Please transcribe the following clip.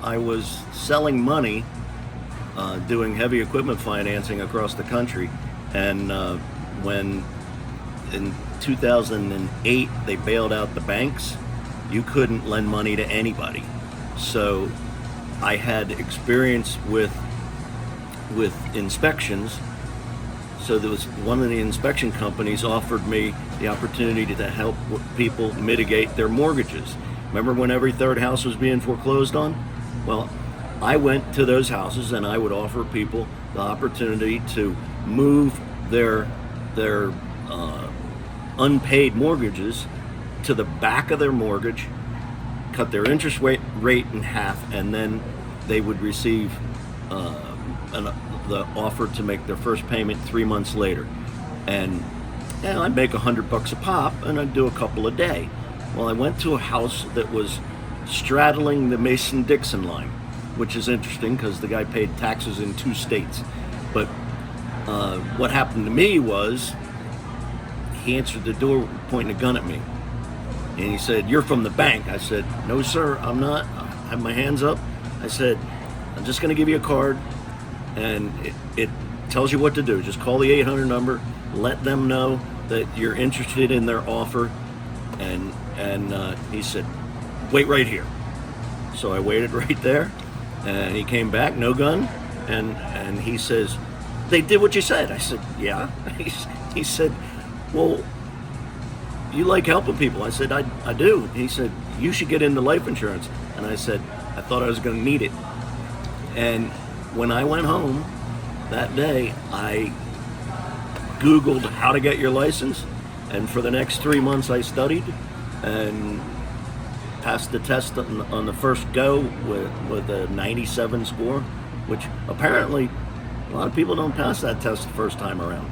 I was selling money, doing heavy equipment financing across the country, and when in 2008 they bailed out the banks, you couldn't lend money to anybody. So I had experience with inspections. So there was one of the inspection companies offered me the opportunity to help people mitigate their mortgages. Remember when every third house was being foreclosed on? Well, I went to those houses and I would offer people the opportunity to move their unpaid mortgages to the back of their mortgage, cut their interest rate in half, and then they would receive the offer to make their first payment 3 months later. And I'd make $100 a pop, and I'd do a couple a day. Well, I went to a house that was straddling the Mason-Dixon line, which is interesting because the guy paid taxes in 2 states. But what happened to me was he answered the door pointing a gun at me. And he said, "You're from the bank." I said, "No, sir, I'm not." I have my hands up. I said, "I'm just going to give you a card, and it tells you what to do. Just call the 800 number, let them know that you're interested in their offer." And he said, "Wait right here." So I waited right there, and he came back, no gun, and he says, "They did what you said." I said, "Yeah." He said, "Well, you like helping people." I said, I do. He said, "You should get into life insurance." And I said, "I thought I was going to need it." And when I went home that day, I Googled how to get your license. And for the next 3 months, I studied and passed the test on the first go with a 97 score, which apparently a lot of people don't pass that test the first time around.